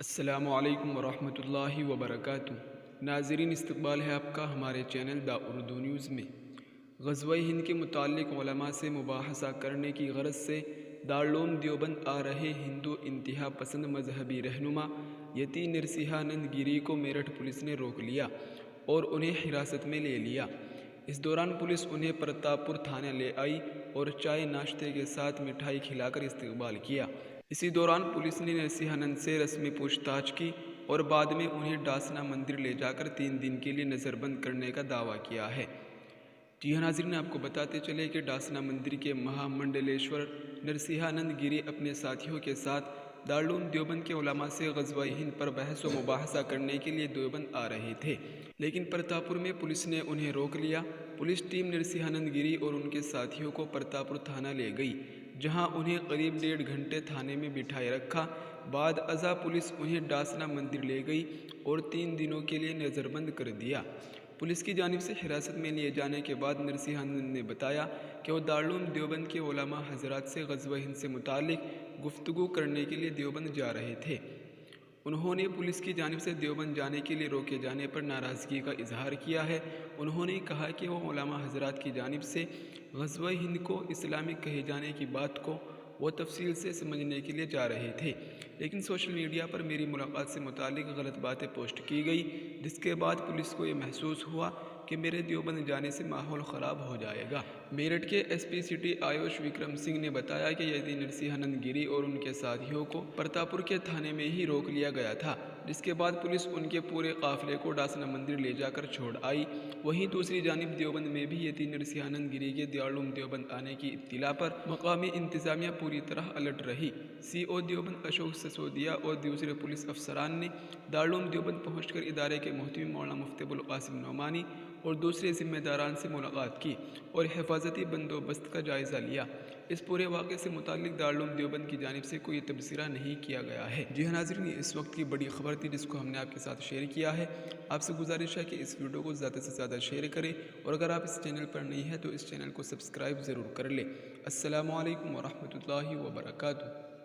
السلام علیکم ورحمۃ اللہ وبرکاتہ۔ ناظرین، استقبال ہے آپ کا ہمارے چینل دا اردو نیوز میں۔ غزوہ ہند کے متعلق علماء سے مباحثہ کرنے کی غرض سے دارالعلوم دیوبند آ رہے ہندو انتہا پسند مذہبی رہنما یتی نرسیہانند گیری کو میرٹھ پولیس نے روک لیا اور انہیں حراست میں لے لیا۔ اس دوران پولیس انہیں پرتاپ پور تھانے لے آئی اور چائے ناشتے کے ساتھ مٹھائی کھلا کر استقبال کیا۔ اسی دوران پولیس نے نرسیہانند سے رسمی پوچھ تاچھ کی اور بعد میں انہیں ڈاسنا مندر لے جا کر 3 دن کے لیے نظر بند کرنے کا دعویٰ کیا ہے۔ جی ہاں ناظرین، آپ کو بتاتے چلے کہ ڈاسنا مندر کے مہا منڈلیشور نرسیہانند گیری اپنے ساتھیوں کے ساتھ دارالعلوم دیوبند کے علماء سے غزوہ ہند پر بحث و مباحثہ کرنے کے لیے دیوبند آ رہے تھے، لیکن پرتاپ پور میں پولیس نے انہیں روک لیا۔ پولیس ٹیم نرسیہانند گیری اور ان کے ساتھیوں کو پرتاپ پور تھانہ لے گئی، جہاں انہیں قریب 1.5 گھنٹے تھانے میں بٹھائے رکھا۔ بعد ازاں پولیس انہیں ڈاسنا مندر لے گئی اور 3 دنوں کے لیے نظر بند کر دیا۔ پولیس کی جانب سے حراست میں لیے جانے کے بعد نرسیہانند نے بتایا کہ وہ دارالعلوم دیوبند کے علماء حضرات سے غزوہ ہند سے متعلق گفتگو کرنے کے لیے دیوبند جا رہے تھے۔ انہوں نے پولیس کی جانب سے دیوبند جانے کے لیے روکے جانے پر ناراضگی کا اظہار کیا ہے۔ انہوں نے کہا کہ وہ علماء حضرات کی جانب سے غزوہ ہند کو اسلامک کہے جانے کی بات کو وہ تفصیل سے سمجھنے کے لیے جا رہے تھے، لیکن سوشل میڈیا پر میری ملاقات سے متعلق غلط باتیں پوسٹ کی گئی، جس کے بعد پولیس کو یہ محسوس ہوا کہ میرے دیوبند جانے سے ماحول خراب ہو جائے گا۔ میرٹھ کے S P city AYUSH Vikram Singh نے بتایا کہ یتی نرسیہانند گیری اور ان کے ساتھیوں کو پرتاپ پور کے تھانے میں ہی روک لیا گیا تھا، جس کے بعد پولیس ان کے پورے قافلے کو ڈاسنا مندر لے جا کر چھوڑ آئی۔ وہیں دوسری جانب دیوبند میں بھی یتی نرسیہانند گیری کے دارالعلوم دیوبند آنے کی اطلاع پر مقامی انتظامیہ پوری طرح الرٹ رہی۔ سی او دیوبند اشوک سسودیا اور دوسرے پولیس افسران نے دارالعلوم دیوبند پہنچ کر ادارے کے محتمم مولانا مفتی ابوالقاسم نعمانی اور دوسرے ذمہ داران سے ملاقات کی اور حفاظتی بندوبست کا جائزہ لیا۔ اس پورے واقعے سے متعلق دارالعلوم دیوبند کی جانب سے کوئی تبصرہ نہیں کیا گیا ہے۔ جی ہاں ناظرین، یہ اس وقت کی بڑی خبر تھی جس کو ہم نے آپ کے ساتھ شیئر کیا ہے۔ آپ سے گزارش ہے کہ اس ویڈیو کو زیادہ سے زیادہ شیئر کریں، اور اگر آپ اس چینل پر نہیں ہیں تو اس چینل کو سبسکرائب ضرور کر لیں۔ السلام علیکم ورحمۃ اللہ وبرکاتہ۔